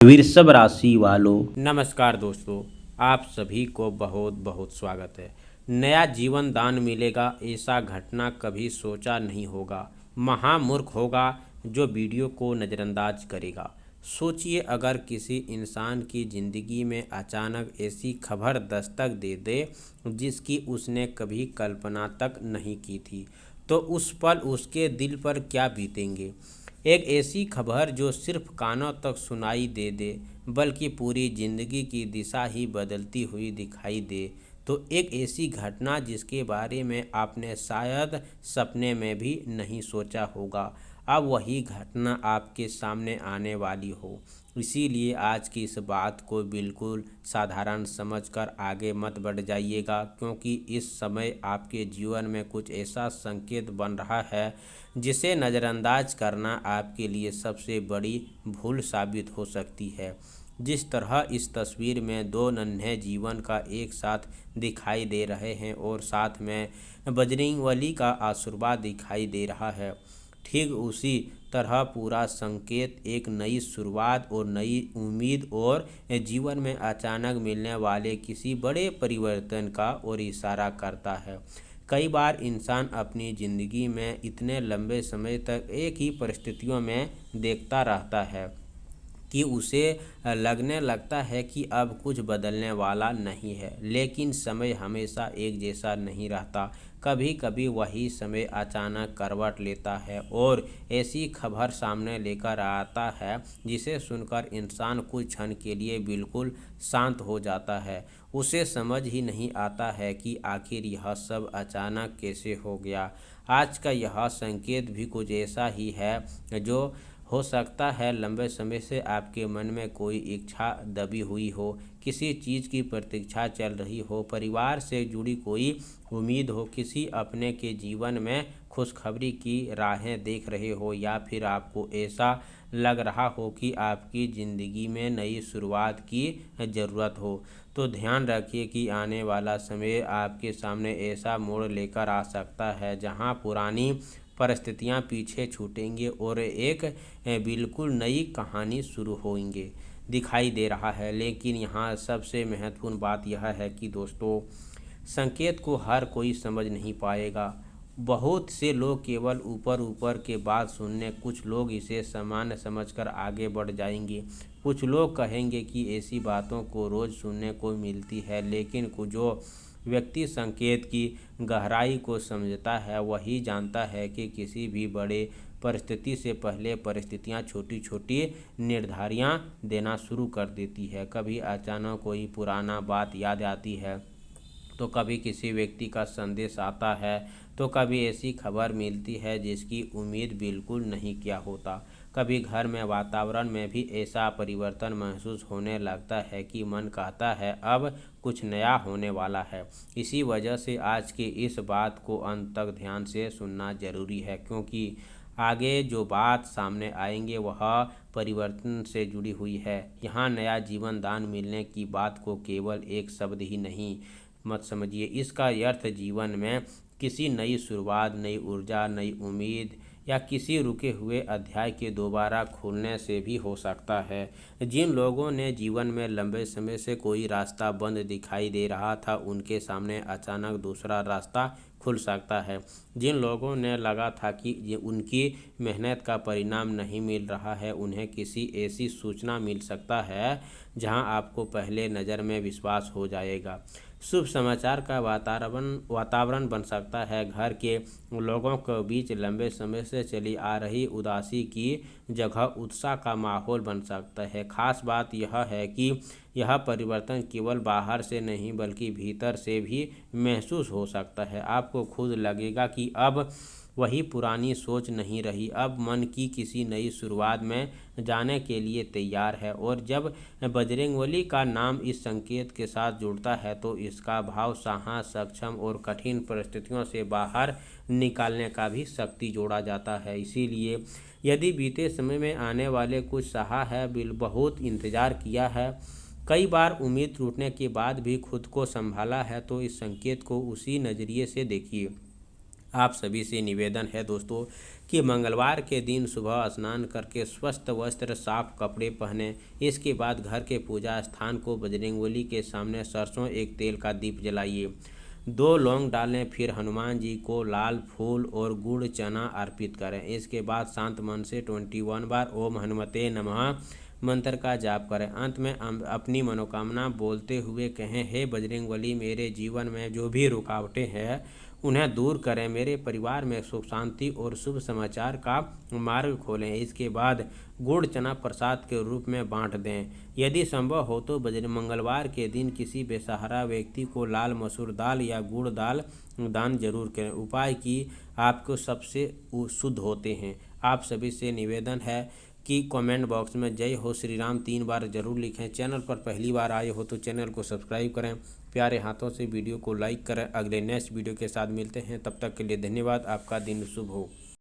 वृषभ राशि वालों, नमस्कार दोस्तों, आप सभी को बहुत बहुत स्वागत है। नया जीवन दान मिलेगा ऐसा घटना कभी सोचा नहीं होगा। महामूर्ख होगा जो वीडियो को नज़रअंदाज करेगा। सोचिए, अगर किसी इंसान की ज़िंदगी में अचानक ऐसी खबर दस्तक दे दे जिसकी उसने कभी कल्पना तक नहीं की थी, तो उस पल उसके दिल पर क्या बीतेंगे। एक ऐसी खबर जो सिर्फ कानों तक सुनाई दे दे बल्कि पूरी ज़िंदगी की दिशा ही बदलती हुई दिखाई दे, तो एक ऐसी घटना जिसके बारे में आपने शायद सपने में भी नहीं सोचा होगा, अब वही घटना आपके सामने आने वाली हो। इसीलिए आज की इस बात को बिल्कुल साधारण समझकर आगे मत बढ़ जाइएगा, क्योंकि इस समय आपके जीवन में कुछ ऐसा संकेत बन रहा है जिसे नज़रअंदाज करना आपके लिए सबसे बड़ी भूल साबित हो सकती है। जिस तरह इस तस्वीर में दो नन्हे जीवन का एक साथ दिखाई दे रहे हैं और साथ में बजरंगबली का आशीर्वाद दिखाई दे रहा है, ठीक उसी तरह पूरा संकेत एक नई शुरुआत और नई उम्मीद और जीवन में अचानक मिलने वाले किसी बड़े परिवर्तन का ओर इशारा करता है। कई बार इंसान अपनी ज़िंदगी में इतने लंबे समय तक एक ही परिस्थितियों में देखता रहता है कि उसे लगने लगता है कि अब कुछ बदलने वाला नहीं है, लेकिन समय हमेशा एक जैसा नहीं रहता। कभी कभी वही समय अचानक करवट लेता है और ऐसी खबर सामने लेकर आता है जिसे सुनकर इंसान कुछ क्षण के लिए बिल्कुल शांत हो जाता है। उसे समझ ही नहीं आता है कि आखिर यह सब अचानक कैसे हो गया। आज का यह संकेत भी कुछ ऐसा ही है जो हो सकता है लंबे समय से आपके मन में कोई इच्छा दबी हुई हो, किसी चीज़ की प्रतीक्षा चल रही हो, परिवार से जुड़ी कोई उम्मीद हो, किसी अपने के जीवन में खुशखबरी की राहें देख रहे हो, या फिर आपको ऐसा लग रहा हो कि आपकी ज़िंदगी में नई शुरुआत की ज़रूरत हो। तो ध्यान रखिए कि आने वाला समय आपके सामने ऐसा मोड़ लेकर आ सकता है जहां पुरानी परिस्थितियां पीछे छूटेंगी और एक बिल्कुल नई कहानी शुरू होंगे दिखाई दे रहा है। लेकिन यहाँ सबसे महत्वपूर्ण बात यह है कि दोस्तों, संकेत को हर कोई समझ नहीं पाएगा। बहुत से लोग केवल ऊपर ऊपर के बात सुनने, कुछ लोग इसे सामान्य समझकर आगे बढ़ जाएंगे। कुछ लोग कहेंगे कि ऐसी बातों को रोज़ सुनने को मिलती है, लेकिन कुछ जो व्यक्ति संकेत की गहराई को समझता है वही जानता है कि किसी भी बड़े परिस्थिति से पहले परिस्थितियाँ छोटी छोटी निर्धारियाँ देना शुरू कर देती है। कभी अचानक कोई पुराना बात याद आती है, तो कभी किसी व्यक्ति का संदेश आता है, तो कभी ऐसी खबर मिलती है जिसकी उम्मीद बिल्कुल नहीं किया होता। कभी घर में वातावरण में भी ऐसा परिवर्तन महसूस होने लगता है कि मन कहता है अब कुछ नया होने वाला है। इसी वजह से आज की इस बात को अंत तक ध्यान से सुनना जरूरी है, क्योंकि आगे जो बात सामने आएंगे वह परिवर्तन से जुड़ी हुई है। यहाँ नया जीवन दान मिलने की बात को केवल एक शब्द ही नहीं मत समझिए, इसका अर्थ जीवन में किसी नई शुरुआत, नई ऊर्जा, नई उम्मीद या किसी रुके हुए अध्याय के दोबारा खुलने से भी हो सकता है। जिन लोगों ने जीवन में लंबे समय से कोई रास्ता बंद दिखाई दे रहा था, उनके सामने अचानक दूसरा रास्ता खुल सकता है। जिन लोगों ने लगा था कि उनकी मेहनत का परिणाम नहीं मिल रहा है, उन्हें किसी ऐसी सूचना मिल सकता है जहां आपको पहले नज़र में विश्वास हो जाएगा। शुभ समाचार का वातावरण बन सकता है। घर के लोगों के बीच लंबे समय से चली आ रही उदासी की जगह उत्साह का माहौल बन सकता है। खास बात यह है कि यह परिवर्तन केवल बाहर से नहीं बल्कि भीतर से भी महसूस हो सकता है। आपको खुद लगेगा कि अब वही पुरानी सोच नहीं रही, अब मन की किसी नई शुरुआत में जाने के लिए तैयार है। और जब बजरंगबली का नाम इस संकेत के साथ जुड़ता है तो इसका भाव साहस, सक्षम और कठिन परिस्थितियों से बाहर निकालने का भी शक्ति जोड़ा जाता है। इसीलिए यदि बीते समय में आने वाले कुछ सहा है, बहुत इंतज़ार किया है, कई बार उम्मीद टूटने के बाद भी खुद को संभाला है, तो इस संकेत को उसी नज़रिए से देखिए। आप सभी से निवेदन है दोस्तों कि मंगलवार के दिन सुबह स्नान करके स्वस्थ वस्त्र साफ कपड़े पहने। इसके बाद घर के पूजा स्थान को बजरंगबली के सामने सरसों एक तेल का दीप जलाइए। 2 लौंग डालें, फिर हनुमान जी को लाल फूल और गुड़ चना अर्पित करें। इसके बाद शांत मन से 21 बार ओम हनुमते नमः मंत्र का जाप करें। अंत में अपनी मनोकामना बोलते हुए कहें, हे बजरंगबली, मेरे जीवन में जो भी रुकावटें हैं उन्हें दूर करें, मेरे परिवार में सुख शांति और शुभ समाचार का मार्ग खोलें। इसके बाद गुड़ चना प्रसाद के रूप में बांट दें। यदि संभव हो तो मंगलवार के दिन किसी बेसहारा व्यक्ति को लाल मसूर दाल या गुड़ दाल दान जरूर करें। उपाय की आपको सबसे शुद्ध होते हैं। आप सभी से निवेदन है कि कमेंट बॉक्स में जय हो श्री राम 3 बार जरूर लिखें। चैनल पर पहली बार आए हो तो चैनल को सब्सक्राइब करें। प्यारे हाथों से वीडियो को लाइक करें। अगले नेक्स्ट वीडियो के साथ मिलते हैं, तब तक के लिए धन्यवाद। आपका दिन शुभ हो।